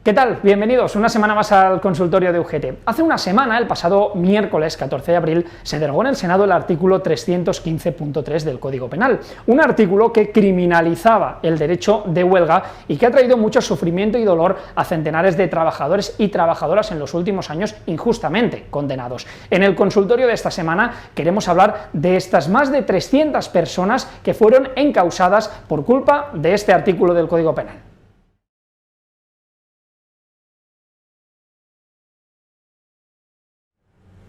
¿Qué tal? Bienvenidos una semana más al consultorio de UGT. Hace una semana, el pasado miércoles 14 de abril, se derogó en el Senado el artículo 315.3 del Código Penal, un artículo que criminalizaba el derecho de huelga y que ha traído mucho sufrimiento y dolor a centenares de trabajadores y trabajadoras en los últimos años injustamente condenados. En el consultorio de esta semana queremos hablar de estas más de 300 personas que fueron encausadas por culpa de este artículo del Código Penal.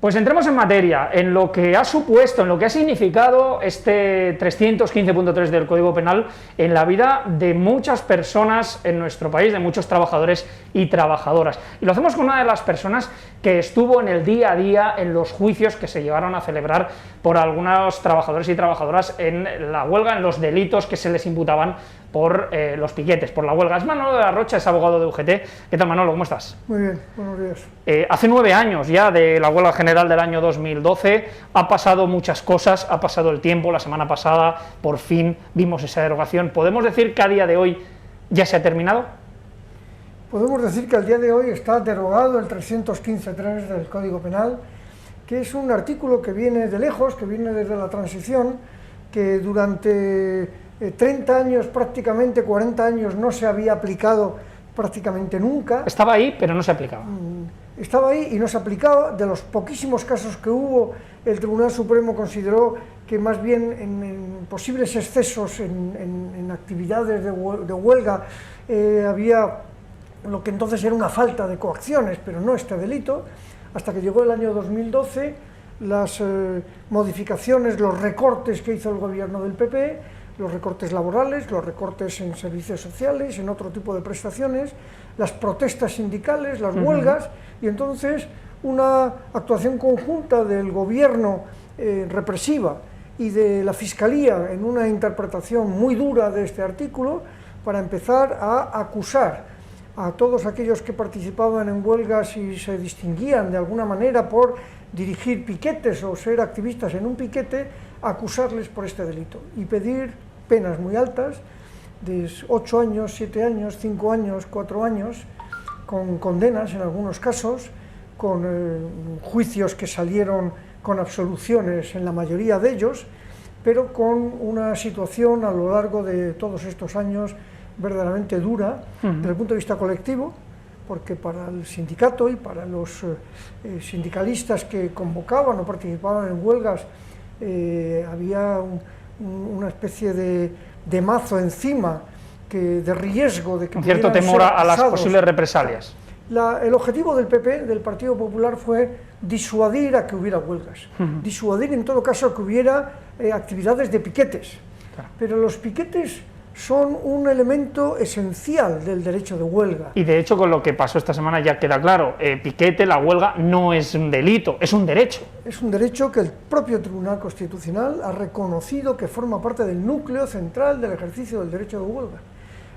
Pues entremos en materia, en lo que ha supuesto, en lo que ha significado este 315.3 del Código Penal en la vida de muchas personas en nuestro país, de muchos trabajadores y trabajadoras. Y lo hacemos con una de las personas que estuvo en el día a día en los juicios que se llevaron a celebrar por algunos trabajadores y trabajadoras en la huelga, en los delitos que se les imputaban por los piquetes, por la huelga. Es Manolo de la Rocha, es abogado de UGT. ¿Qué tal, Manolo? ¿Cómo estás? Muy bien, buenos días. Hace 9 años ya de la huelga general del año 2012, ha pasado muchas cosas, ha pasado el tiempo, la semana pasada por fin vimos esa derogación. ¿Podemos decir que a día de hoy ya se ha terminado? Podemos decir que al día de hoy está derogado el 315.3 del Código Penal, que es un artículo que viene de lejos, que viene desde la transición, que durante 30 años, prácticamente 40 años, no se había aplicado prácticamente nunca. Estaba ahí, pero no se aplicaba. Estaba ahí y no se aplicaba. De los poquísimos casos que hubo, el Tribunal Supremo consideró que más bien en posibles excesos en actividades de huelga había lo que entonces era una falta de coacciones, pero no este delito, hasta que llegó el año 2012, las modificaciones, los recortes que hizo el gobierno del PP, los recortes laborales, los recortes en servicios sociales, en otro tipo de prestaciones, las protestas sindicales, las huelgas, y entonces una actuación conjunta del gobierno represiva y de la Fiscalía en una interpretación muy dura de este artículo para empezar a acusar a todos aquellos que participaban en huelgas y se distinguían de alguna manera por dirigir piquetes o ser activistas en un piquete, acusarles por este delito y pedir penas muy altas, de 8 años, 7 años, 5 años, 4 años, con condenas en algunos casos, con juicios que salieron con absoluciones en la mayoría de ellos, pero con una situación a lo largo de todos estos años verdaderamente dura desde el punto de vista colectivo, porque para el sindicato y para los sindicalistas que convocaban o participaban en huelgas había una especie de mazo encima de riesgo de que un cierto temor a las posibles represalias. El objetivo del PP, del Partido Popular, fue disuadir a que hubiera huelgas, disuadir en todo caso a que hubiera actividades de piquetes, pero los piquetes son un elemento esencial del derecho de huelga. Y de hecho con lo que pasó esta semana ya queda claro, piquete, la huelga no es un delito, es un derecho. Es un derecho que el propio Tribunal Constitucional ha reconocido que forma parte del núcleo central del ejercicio del derecho de huelga.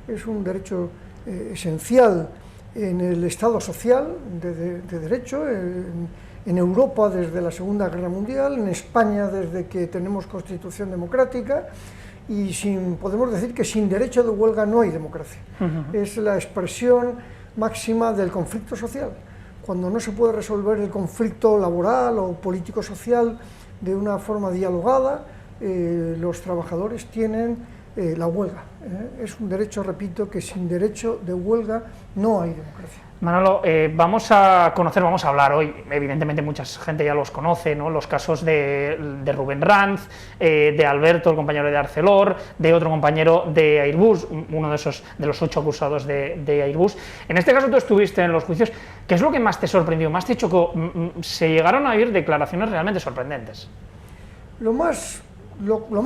Es un derecho esencial en el Estado social de derecho, en Europa desde la Segunda Guerra Mundial, en España desde que tenemos Constitución democrática, y podemos decir que sin derecho de huelga no hay democracia. Es la expresión máxima del conflicto social. Cuando no se puede resolver el conflicto laboral o político-social de una forma dialogada, los trabajadores tienen la huelga. Es un derecho, repito, que sin derecho de huelga no hay democracia. Manolo, vamos a hablar hoy, evidentemente mucha gente ya los conoce, ¿no? Los casos de Rubén Ranz, de Alberto, el compañero de Arcelor, de otro compañero de Airbus, uno de los 8 acusados de Airbus. En este caso tú estuviste en los juicios. ¿Qué es lo que más te sorprendió, más te chocó? Se llegaron a oír declaraciones realmente sorprendentes. Lo más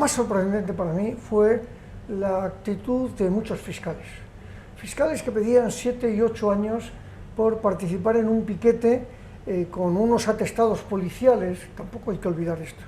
sorprendente para mí fue la actitud de muchos fiscales que pedían 7 y 8 años por participar en un piquete con unos atestados policiales. Tampoco hay que olvidar esto,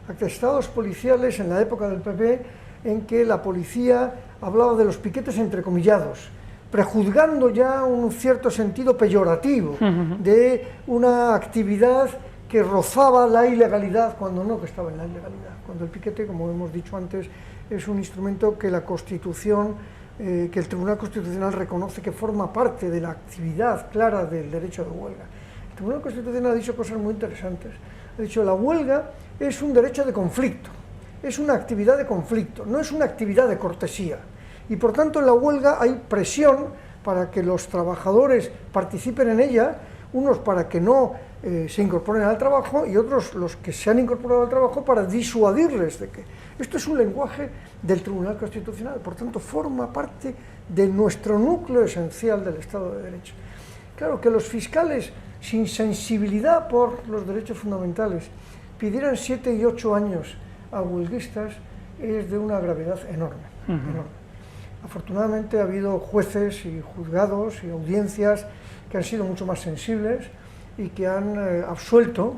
atestados policiales en la época del PP, en que la policía hablaba de los piquetes entrecomillados, prejuzgando ya un cierto sentido peyorativo de una actividad que rozaba la ilegalidad, cuando no que estaba en la ilegalidad, cuando el piquete, como hemos dicho antes, es un instrumento que la Constitución que el Tribunal Constitucional reconoce que forma parte de la actividad clara del derecho de huelga. El Tribunal Constitucional ha dicho cosas muy interesantes. Ha dicho, la huelga es un derecho de conflicto, es una actividad de conflicto, no es una actividad de cortesía. Y por tanto en la huelga hay presión para que los trabajadores participen en ella, unos para que no se incorporen al trabajo y otros, los que se han incorporado al trabajo, para disuadirles de que... Esto es un lenguaje del Tribunal Constitucional, por tanto forma parte de nuestro núcleo esencial del Estado de Derecho. Claro, que los fiscales, sin sensibilidad por los derechos fundamentales, pidieran 7 y 8 años a huelguistas, es de una gravedad enorme, enorme. Afortunadamente ha habido jueces y juzgados y audiencias que han sido mucho más sensibles y que han absuelto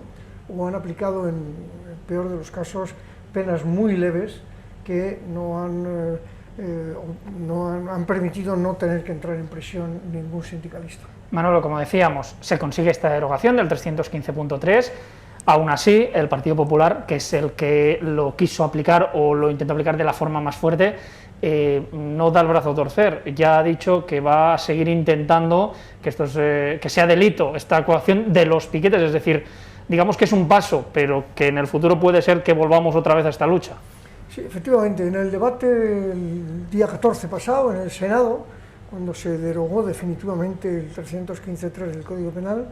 o han aplicado, en el peor de los casos, penas muy leves que no han permitido no tener que entrar en prisión ningún sindicalista. Manolo, como decíamos, se consigue esta derogación del 315.3, aún así el Partido Popular, que es el que lo quiso aplicar o lo intentó aplicar de la forma más fuerte, no da el brazo a torcer, ya ha dicho que va a seguir intentando que, que sea delito esta coacción de los piquetes, es decir, digamos que es un paso, pero que en el futuro puede ser que volvamos otra vez a esta lucha. Sí, efectivamente, en el debate el día 14 pasado en el Senado, cuando se derogó definitivamente el 315.3 del Código Penal,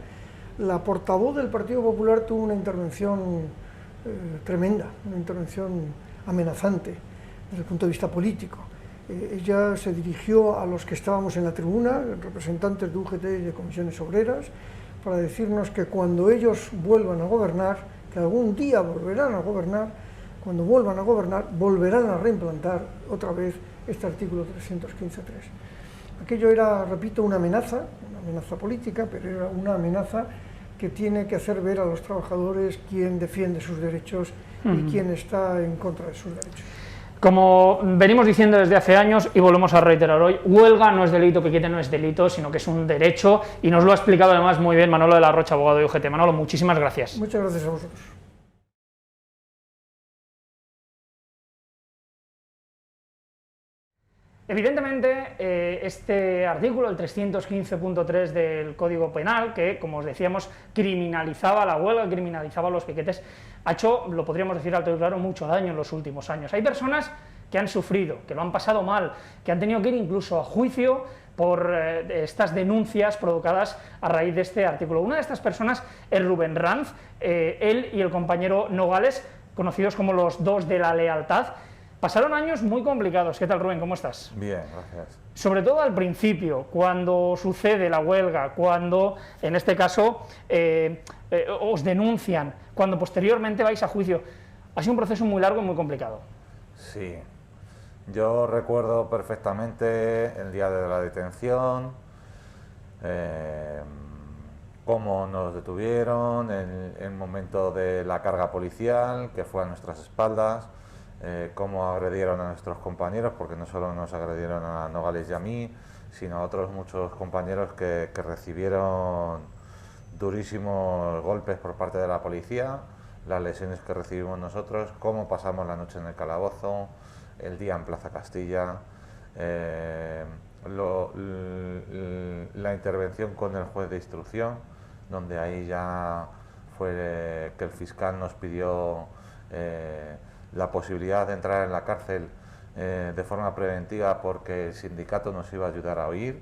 la portavoz del Partido Popular tuvo una intervención tremenda, una intervención amenazante desde el punto de vista político. Ella se dirigió a los que estábamos en la tribuna, representantes de UGT y de comisiones obreras, para decirnos que cuando ellos vuelvan a gobernar, que algún día volverán a gobernar, cuando vuelvan a gobernar, volverán a reimplantar otra vez este artículo 315.3. Aquello era, repito, una amenaza política, pero era una amenaza que tiene que hacer ver a los trabajadores quién defiende sus derechos y quién está en contra de sus derechos. Como venimos diciendo desde hace años y volvemos a reiterar hoy, huelga no es delito, piquete no es delito, sino que es un derecho, y nos lo ha explicado además muy bien Manolo de la Rocha, abogado de UGT. Manolo, muchísimas gracias. Muchas gracias a vosotros. Evidentemente, este artículo, el 315.3 del Código Penal, que, como os decíamos, criminalizaba la huelga, criminalizaba los piquetes, ha hecho, lo podríamos decir alto y claro, mucho daño en los últimos años. Hay personas que han sufrido, que lo han pasado mal, que han tenido que ir incluso a juicio por estas denuncias provocadas a raíz de este artículo. Una de estas personas es Rubén Ranz, él y el compañero Nogales, conocidos como los dos de la lealtad. Pasaron años muy complicados. ¿Qué tal, Rubén? ¿Cómo estás? Bien, gracias. Sobre todo al principio, cuando sucede la huelga, cuando, en este caso, os denuncian, cuando posteriormente vais a juicio. Ha sido un proceso muy largo y muy complicado. Sí. Yo recuerdo perfectamente el día de la detención, cómo nos detuvieron, el momento de la carga policial, que fue a nuestras espaldas, cómo agredieron a nuestros compañeros, porque no solo nos agredieron a Nogales y a mí, sino a otros muchos compañeros que recibieron durísimos golpes por parte de la policía, las lesiones que recibimos nosotros, cómo pasamos la noche en el calabozo, el día en Plaza Castilla, la intervención con el juez de instrucción, donde ahí ya fue que el fiscal nos pidió la posibilidad de entrar en la cárcel de forma preventiva porque el sindicato nos iba a ayudar a oír.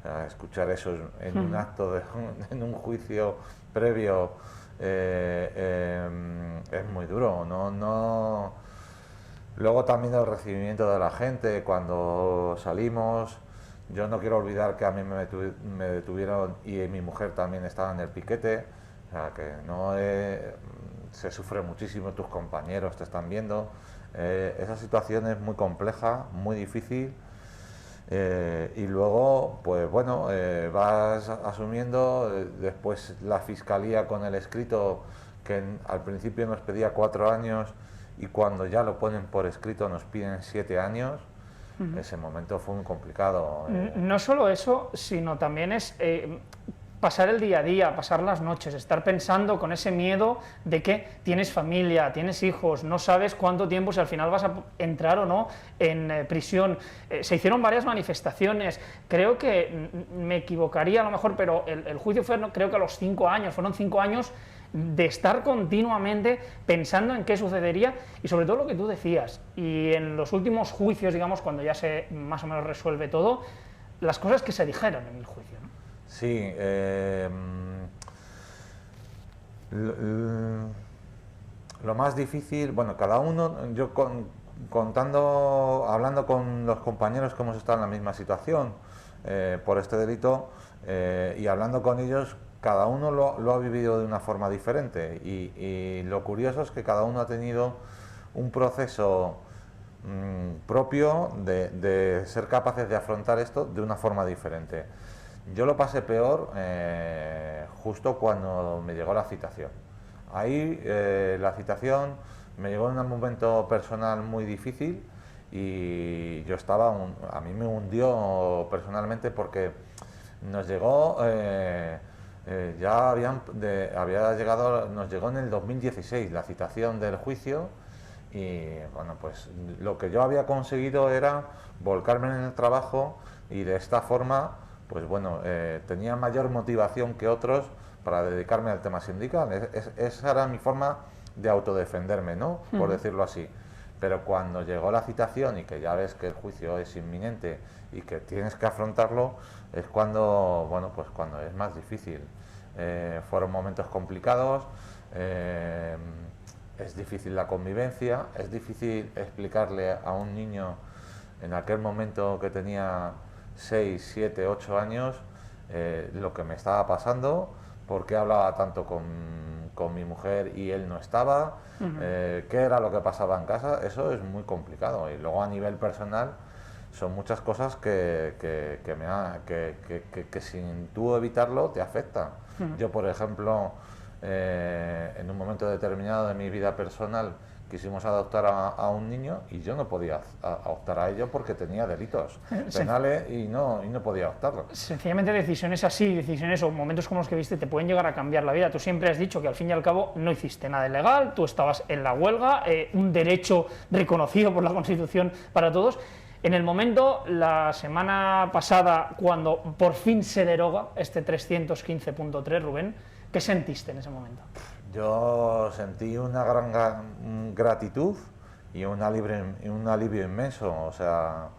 A escuchar eso en un acto, en un juicio previo, es muy duro. Luego también el recibimiento de la gente cuando salimos. Yo no quiero olvidar que a mí me detuvieron y mi mujer también estaba en el piquete, o sea que no se sufre muchísimo, tus compañeros te están viendo. Esa situación es muy compleja, muy difícil. Y luego, pues bueno, vas asumiendo, después la fiscalía con el escrito, que al principio nos pedía 4 años y cuando ya lo ponen por escrito nos piden 7 años. Ese momento fue muy complicado. No solo eso, sino también es pasar el día a día, pasar las noches, estar pensando con ese miedo de que tienes familia, tienes hijos, no sabes cuánto tiempo, si al final vas a entrar o no en prisión. Se hicieron varias manifestaciones, creo que me equivocaría a lo mejor, pero el juicio fue, creo que a los 5 años, fueron 5 años de estar continuamente pensando en qué sucedería y sobre todo lo que tú decías. Y en los últimos juicios, digamos, cuando ya se más o menos resuelve todo, las cosas que se dijeron en el juicio, ¿no? Sí, lo más difícil, bueno, cada uno, yo hablando con los compañeros que hemos estado en la misma situación por este delito y hablando con ellos, cada uno lo ha vivido de una forma diferente y lo curioso es que cada uno ha tenido un proceso propio de ser capaces de afrontar esto de una forma diferente. Yo lo pasé peor justo cuando me llegó la citación. Ahí la citación me llegó en un momento personal muy difícil y yo estaba, a mí me hundió personalmente porque nos llegó, había llegado, nos llegó en el 2016 la citación del juicio y bueno, pues lo que yo había conseguido era volcarme en el trabajo y de esta forma pues bueno, tenía mayor motivación que otros para dedicarme al tema sindical. Esa era mi forma de autodefenderme, ¿no? Por decirlo así. Pero cuando llegó la citación y que ya ves que el juicio es inminente y que tienes que afrontarlo, es cuando, bueno, pues cuando es más difícil. Fueron momentos complicados, es difícil la convivencia, es difícil explicarle a un niño en aquel momento que tenía 6, 7, 8 años lo que me estaba pasando, por qué hablaba tanto con mi mujer y él no estaba, qué era lo que pasaba en casa. Eso es muy complicado y luego a nivel personal son muchas cosas que sin tú evitarlo te afectan. Yo, por ejemplo, en un momento determinado de mi vida personal quisimos adoptar a un niño y yo no podía adoptar a ello porque tenía delitos penales y no podía adoptarlo. Sencillamente decisiones así, decisiones o momentos como los que viste te pueden llegar a cambiar la vida. Tú siempre has dicho que al fin y al cabo no hiciste nada ilegal, tú estabas en la huelga, un derecho reconocido por la Constitución para todos. En el momento, la semana pasada, cuando por fin se deroga este 315.3, Rubén, ¿qué sentiste en ese momento? Yo sentí una gran gratitud y un alivio inmenso, o sea,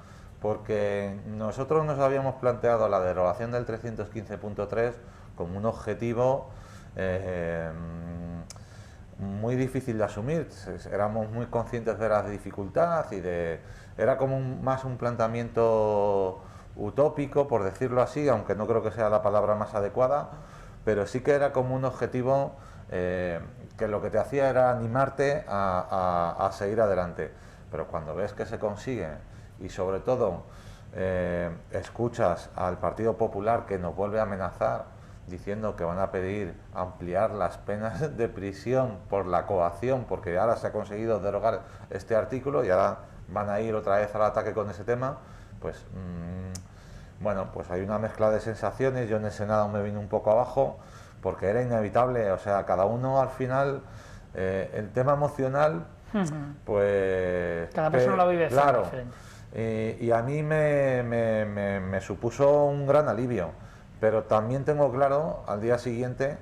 porque nosotros nos habíamos planteado la derogación del 315.3 como un objetivo muy difícil de asumir. Éramos muy conscientes de la dificultad y era como más un planteamiento utópico, por decirlo así, aunque no creo que sea la palabra más adecuada, pero sí que era como un objetivo que lo que te hacía era animarte a seguir adelante. Pero cuando ves que se consigue y sobre todo escuchas al Partido Popular que nos vuelve a amenazar diciendo que van a pedir ampliar las penas de prisión por la coacción, porque ahora se ha conseguido derogar este artículo y ahora van a ir otra vez al ataque con ese tema, pues bueno, pues hay una mezcla de sensaciones. Yo en el Senado me vine un poco abajo porque era inevitable, o sea, cada uno al final, el tema emocional, pues... Cada persona lo vive claro, diferente. Y a mí me supuso un gran alivio, pero también tengo claro al día siguiente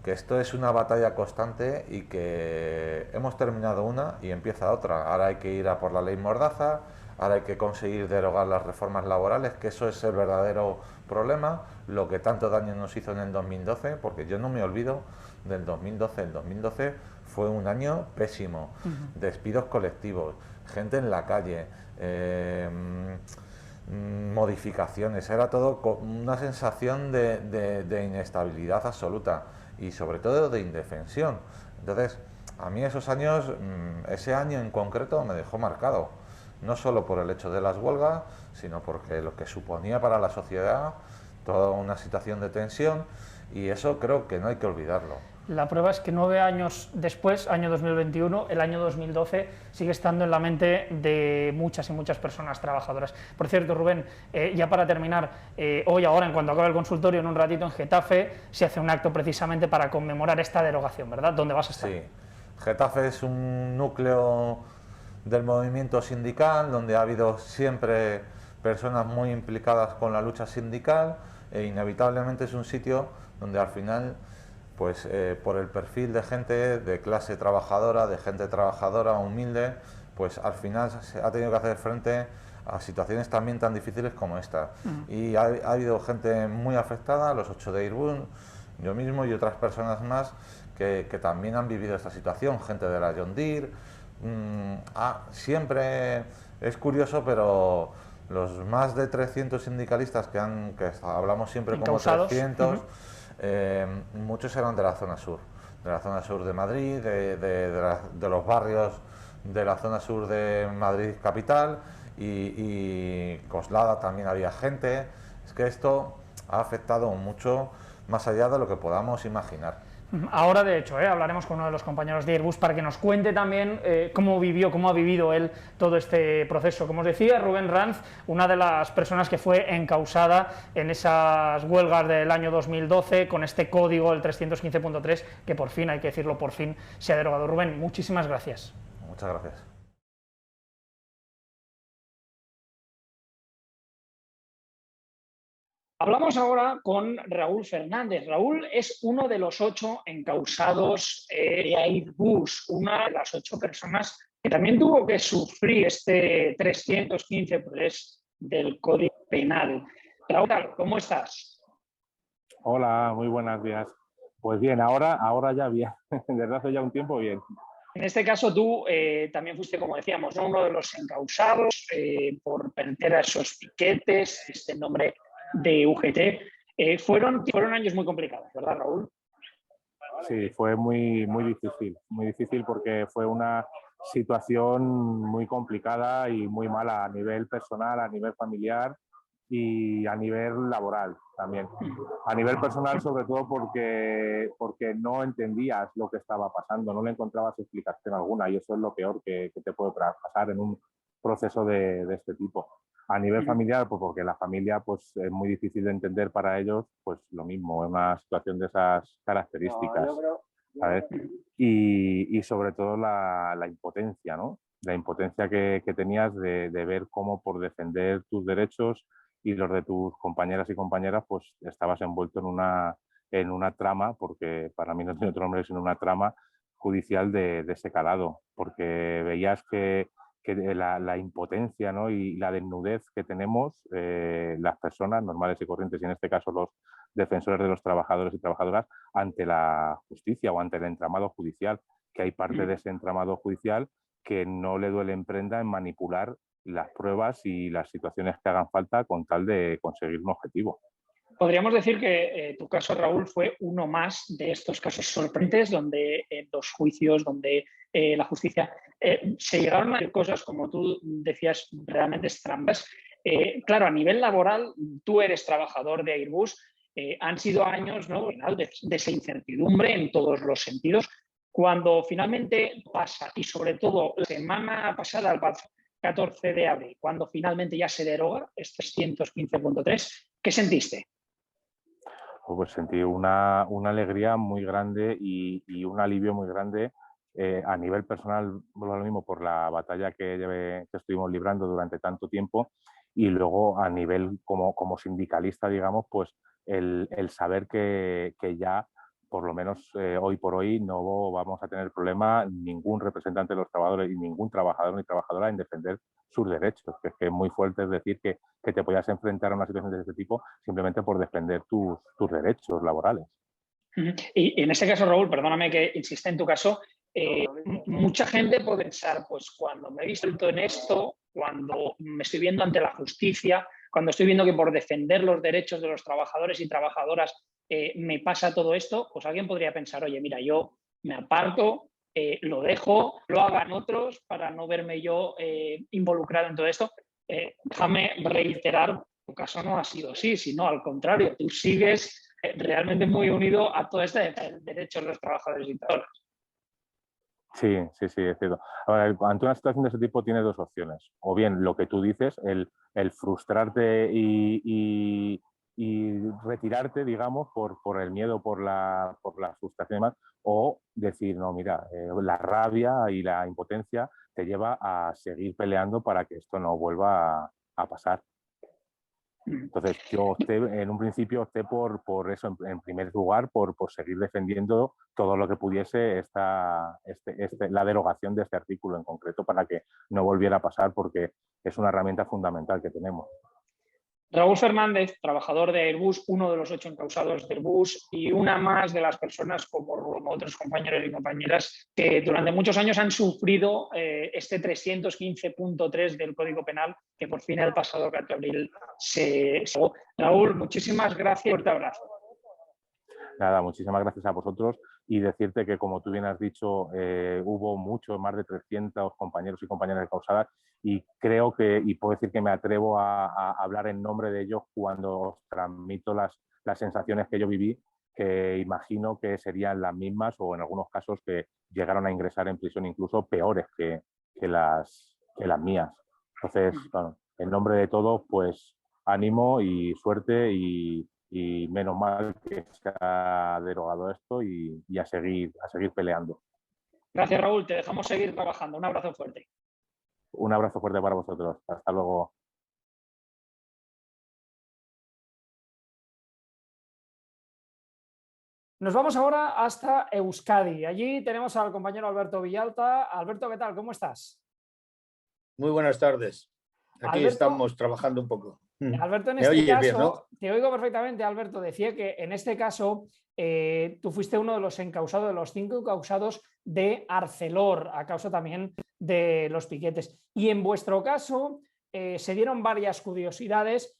que esto es una batalla constante y que hemos terminado una y empieza otra. Ahora hay que ir a por la ley Mordaza, ahora hay que conseguir derogar las reformas laborales, que eso es el verdadero problema, lo que tanto daño nos hizo en el 2012, porque yo no me olvido del 2012. El 2012 fue un año pésimo, despidos colectivos, gente en la calle, modificaciones, era todo con una sensación de inestabilidad absoluta y sobre todo de indefensión. Entonces, a mí esos años, ese año en concreto me dejó marcado, no solo por el hecho de las huelgas, sino porque lo que suponía para la sociedad toda una situación de tensión, y eso creo que no hay que olvidarlo. La prueba es que 9 años después, año 2021, el año 2012 sigue estando en la mente de muchas y muchas personas trabajadoras. Por cierto, Rubén, ya para terminar, hoy, ahora, en cuanto acabe el consultorio, en un ratito en Getafe, se hace un acto precisamente para conmemorar esta derogación, ¿verdad? ¿Dónde vas a estar? Sí, Getafe es un núcleo del movimiento sindical donde ha habido siempre personas muy implicadas con la lucha sindical e inevitablemente es un sitio donde al final, pues por el perfil de gente de clase trabajadora, de gente trabajadora humilde, pues al final se ha tenido que hacer frente a situaciones también tan difíciles como esta. Y ha habido gente muy afectada, los 8 de Airbus, yo mismo y otras personas más que también han vivido esta situación, gente de la John Deere. Siempre es curioso, pero los más de 300 sindicalistas que hablamos siempre como Encausados. 300, muchos eran de la zona sur de Madrid, de los barrios de la zona sur de Madrid capital y Coslada también había gente. Es que esto ha afectado mucho más allá de lo que podamos imaginar. Ahora, de hecho, hablaremos con uno de los compañeros de Airbus para que nos cuente también cómo ha vivido él todo este proceso. Como os decía, Rubén Ranz, una de las personas que fue encausada en esas huelgas del año 2012 con este código, el 315.3, que por fin, hay que decirlo, por fin se ha derogado. Rubén, muchísimas gracias. Muchas gracias. Hablamos ahora con Raúl Fernández. Raúl es uno de los 8 encausados de Airbus, una de las 8 personas que también tuvo que sufrir este 315.3 del Código Penal. Raúl, ¿cómo estás? Hola, muy buenos días. Pues bien, ahora ya bien, desde hace ya un tiempo bien. En este caso tú también fuiste, como decíamos, ¿no?, uno de los encausados por perder a esos piquetes, este nombre de UGT. Fueron años muy complicados, ¿verdad, Raúl? Sí, fue muy difícil porque fue una situación muy complicada y muy mala a nivel personal, a nivel familiar y a nivel laboral también. A nivel personal, sobre todo porque no entendías lo que estaba pasando, no le encontrabas explicación alguna y eso es lo peor que te puede pasar en un proceso de este tipo. A nivel familiar, pues porque la familia pues, es muy difícil de entender para ellos, pues lo mismo, es una situación de esas características, ¿sabes? Y sobre todo la impotencia, ¿no? La impotencia que tenías de ver cómo por defender tus derechos y los de tus compañeras y compañeras, pues estabas envuelto en una trama, porque para mí no tiene otro nombre sino una trama judicial de ese calado, porque veías que la impotencia, ¿no?, y la desnudez que tenemos las personas normales y corrientes, y en este caso los defensores de los trabajadores y trabajadoras, ante la justicia o ante el entramado judicial, que hay parte de ese entramado judicial que no le duele en prenda en manipular las pruebas y las situaciones que hagan falta con tal de conseguir un objetivo. Podríamos decir que tu caso, Raúl, fue uno más de estos casos sorprendentes donde en los juicios, donde la justicia se llegaron a hacer cosas, como tú decías, realmente trampas. Claro, a nivel laboral, tú eres trabajador de Airbus, han sido años, ¿no?, de esa incertidumbre en todos los sentidos. Cuando finalmente pasa, y sobre todo la semana pasada, el 14 de abril, cuando finalmente ya se deroga este 315.3, ¿qué sentiste? Pues sentí una alegría muy grande y un alivio muy grande a nivel personal, lo mismo por la batalla que estuvimos librando durante tanto tiempo, y luego a nivel como sindicalista, digamos, pues el saber que ya por lo menos hoy por hoy no vamos a tener problema ningún representante de los trabajadores y ningún trabajador ni trabajadora en defender sus derechos, que es muy fuerte, es decir, que te podías enfrentar a una situación de este tipo simplemente por defender tus derechos laborales. Y en este caso, Raúl, perdóname que insiste en tu caso, mucha gente puede pensar, pues cuando me he visto en esto, cuando me estoy viendo ante la justicia, cuando estoy viendo que por defender los derechos de los trabajadores y trabajadoras me pasa todo esto, pues alguien podría pensar, oye, mira, yo me aparto, lo dejo, lo hagan otros para no verme yo involucrado en todo esto. Déjame reiterar, tu caso no ha sido así, sino al contrario, tú sigues realmente muy unido a todo este derecho de los trabajadores y trabajadoras. Sí, sí, sí, es cierto. Ahora, ante una situación de ese tipo tienes dos opciones. O bien lo que tú dices, el frustrarte y retirarte, digamos, por el miedo, por la frustración y demás, o decir, no, mira, la rabia y la impotencia te lleva a seguir peleando para que esto no vuelva a pasar. Entonces, yo en un principio opté por eso, en primer lugar, por seguir defendiendo todo lo que pudiese la derogación de este artículo en concreto para que no volviera a pasar, porque es una herramienta fundamental que tenemos. Raúl Fernández, trabajador de Airbus, uno de los 8 encausados de Airbus y una más de las personas como otros compañeros y compañeras que durante muchos años han sufrido este 315.3 del Código Penal que por fin el pasado 4 de abril se acabó. Raúl, muchísimas gracias y un fuerte abrazo. Nada, muchísimas gracias a vosotros y decirte que, como tú bien has dicho, hubo mucho, más de 300 compañeros y compañeras encausadas y creo que, y puedo decir que me atrevo a hablar en nombre de ellos cuando os transmito las sensaciones que yo viví, que imagino que serían las mismas o en algunos casos que llegaron a ingresar en prisión incluso peores que las mías. Entonces, bueno, en nombre de todos, pues ánimo y suerte y menos mal que se ha derogado esto y a seguir peleando. Gracias, Raúl. Te dejamos seguir trabajando. Un abrazo fuerte. Un abrazo fuerte para vosotros. Hasta luego. Nos vamos ahora hasta Euskadi. Allí tenemos al compañero Alberto Villalta. Alberto, ¿qué tal? ¿Cómo estás? Muy buenas tardes. Aquí Alberto, estamos trabajando un poco. Alberto, en ¿Me este oyes caso, bien, no? te oigo perfectamente, Alberto. Decía que en este caso tú fuiste uno de los encausados, de los 5 encausados de Arcelor, a causa también de los piquetes. Y en vuestro caso se dieron varias curiosidades.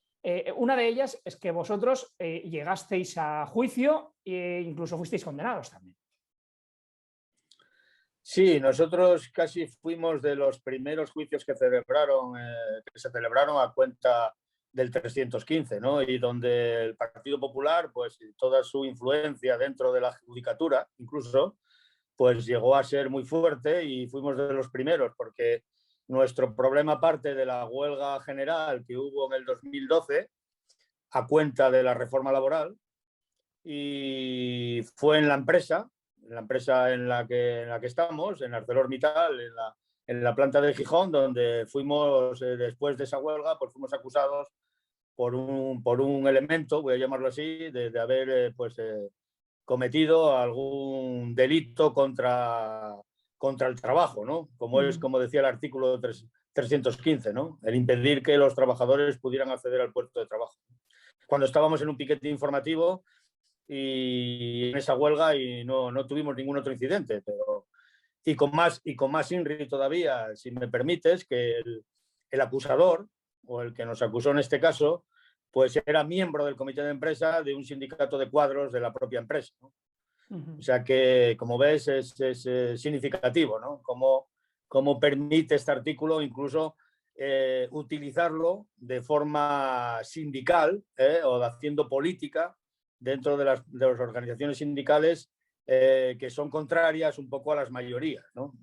Una de ellas es que vosotros llegasteis a juicio e incluso fuisteis condenados también. Sí, nosotros casi fuimos de los primeros juicios que se celebraron a cuenta del 315, ¿no? Y donde el Partido Popular, pues toda su influencia dentro de la judicatura, incluso, pues llegó a ser muy fuerte y fuimos de los primeros, porque nuestro problema parte de la huelga general que hubo en el 2012 a cuenta de la reforma laboral y fue en la empresa en la que estamos, en ArcelorMittal, en la planta de Gijón, donde fuimos, después de esa huelga, pues fuimos acusados por un elemento, voy a llamarlo así, de haber cometido algún delito contra el trabajo, ¿no? Como decía el artículo 315, ¿no? El impedir que los trabajadores pudieran acceder al puesto de trabajo. Cuando estábamos en un piquete informativo y en esa huelga y no tuvimos ningún otro incidente, pero y con más INRI todavía, si me permites, que el acusador o el que nos acusó en este caso, pues era miembro del comité de empresa de un sindicato de cuadros de la propia empresa, ¿no? O sea que, como ves, es significativo, ¿no? Cómo permite este artículo incluso utilizarlo de forma sindical o haciendo política dentro de las organizaciones sindicales que son contrarias un poco a las mayorías, ¿no?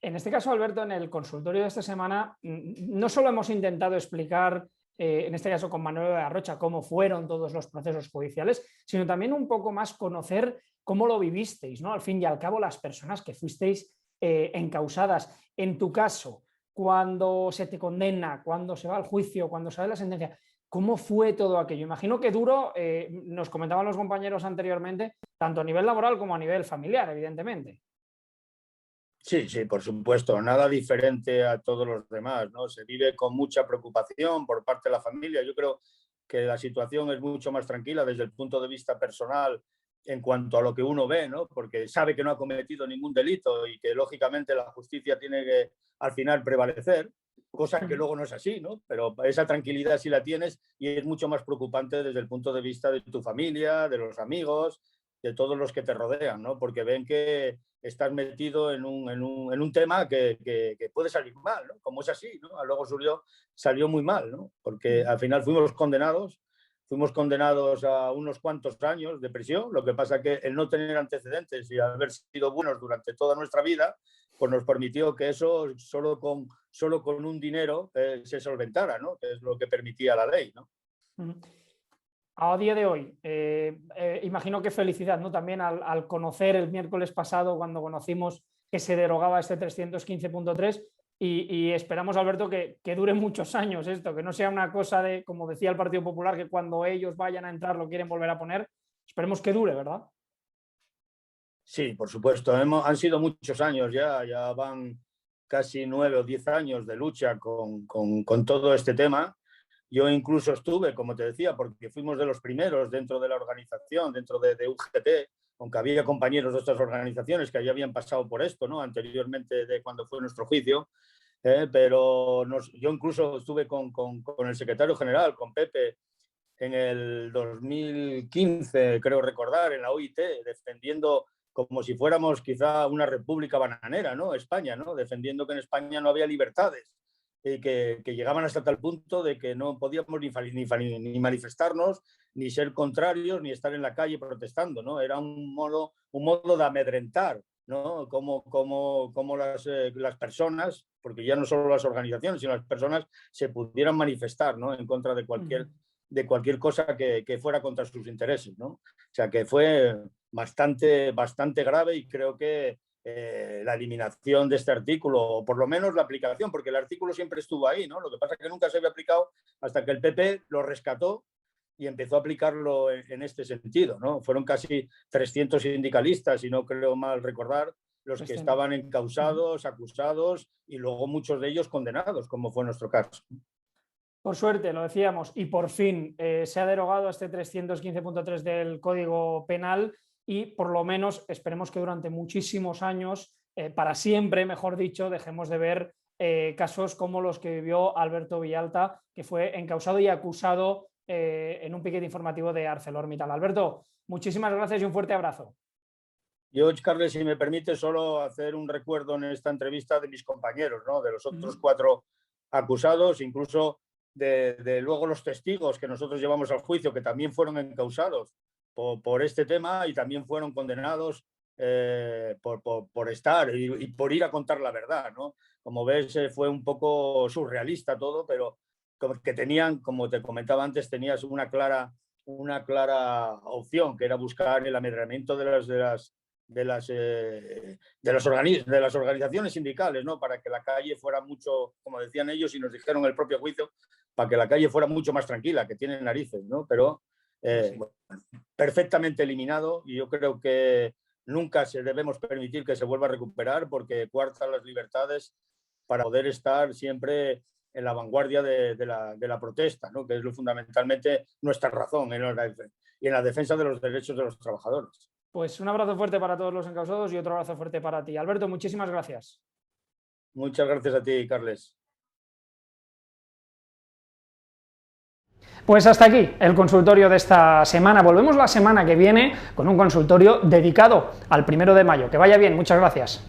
En este caso, Alberto, en el consultorio de esta semana, no solo hemos intentado explicar, en este caso con Manuel Arrocha, cómo fueron todos los procesos judiciales, sino también un poco más conocer cómo lo vivisteis, ¿no? Al fin y al cabo, las personas que fuisteis encausadas. En tu caso, cuando se te condena, cuando se va al juicio, cuando sale la sentencia, ¿cómo fue todo aquello? Imagino que duro, nos comentaban los compañeros anteriormente, tanto a nivel laboral como a nivel familiar, evidentemente. Sí, sí, por supuesto, nada diferente a todos los demás, ¿no? Se vive con mucha preocupación por parte de la familia. Yo creo que la situación es mucho más tranquila desde el punto de vista personal en cuanto a lo que uno ve, ¿no? Porque sabe que no ha cometido ningún delito y que lógicamente la justicia tiene que al final prevalecer, cosa que luego no es así, ¿no? Pero esa tranquilidad sí la tienes y es mucho más preocupante desde el punto de vista de tu familia, de los amigos, de todos los que te rodean, ¿no? Porque ven que estás metido en un tema que puede salir mal, ¿no? Como es así, ¿no? Luego salió muy mal, ¿no? Porque al final fuimos condenados, fuimos condenados a unos cuantos años de prisión. Lo que pasa que el no tener antecedentes y haber sido buenos durante toda nuestra vida, pues nos permitió que eso solo con un dinero se solventara, ¿no? Que es lo que permitía la ley, ¿no? A día de hoy, imagino que felicidad, ¿no? También al conocer el miércoles pasado, cuando conocimos que se derogaba este 315.3, y esperamos, Alberto, que dure muchos años esto, que no sea una cosa de, como decía el Partido Popular, que cuando ellos vayan a entrar lo quieren volver a poner. Esperemos que dure, ¿verdad? Sí, por supuesto. Han sido muchos años ya van casi 9 o 10 años de lucha con todo este tema. Yo incluso estuve, como te decía, porque fuimos de los primeros dentro de la organización, dentro de UGT, aunque había compañeros de otras organizaciones que ya habían pasado por esto, ¿no? Anteriormente de cuando fue nuestro juicio, pero yo incluso estuve con el secretario general, con Pepe, en el 2015, creo recordar, en la OIT, defendiendo como si fuéramos quizá una república bananera, ¿no? España, ¿no? Defendiendo que en España no había libertades y que llegaban hasta tal punto de que no podíamos ni manifestarnos, ni ser contrarios, ni estar en la calle protestando, ¿no? Era un modo de amedrentar, ¿no? Como las personas, porque ya no solo las organizaciones, sino las personas se pudieran manifestar, ¿no? En contra de cualquier cosa que fuera contra sus intereses, ¿no? O sea que fue bastante grave, y creo que la eliminación de este artículo, o por lo menos la aplicación, porque el artículo siempre estuvo ahí, ¿no? Lo que pasa es que nunca se había aplicado hasta que el PP lo rescató y empezó a aplicarlo en este sentido, ¿no? Fueron casi 300 sindicalistas, si no creo mal recordar, los que estaban encausados, acusados, y luego muchos de ellos condenados, como fue nuestro caso. Por suerte, lo decíamos, y por fin se ha derogado este 315.3 del Código Penal, y por lo menos esperemos que durante muchísimos años, para siempre, mejor dicho, dejemos de ver casos como los que vivió Alberto Villalta, que fue encausado y acusado en un piquete informativo de ArcelorMittal. Alberto, muchísimas gracias y un fuerte abrazo. Yo, Carles, si me permite, solo hacer un recuerdo en esta entrevista de mis compañeros, ¿no? De los otros 4 acusados, incluso de luego los testigos que nosotros llevamos al juicio, que también fueron encausados por este tema y también fueron condenados por estar y por ir a contar la verdad, ¿no? Como ves, fue un poco surrealista todo, pero que tenían, como te comentaba antes, tenías una clara opción, que era buscar el amedrentamiento de las organizaciones sindicales, ¿no? Para que la calle fuera mucho, como decían ellos y nos dijeron en el propio juicio, para que la calle fuera mucho más tranquila, que tienen narices, ¿no? Pero bueno, perfectamente eliminado, y yo creo que nunca debemos permitir que se vuelva a recuperar, porque coarta las libertades para poder estar siempre en la vanguardia de la protesta, ¿no? Que es fundamentalmente nuestra razón y en la defensa de los derechos de los trabajadores. Pues un abrazo fuerte para todos los encausados y otro abrazo fuerte para ti. Alberto, muchísimas gracias. Muchas gracias a ti, Carles. Pues hasta aquí el consultorio de esta semana. Volvemos la semana que viene con un consultorio dedicado al 1 de mayo. Que vaya bien, muchas gracias.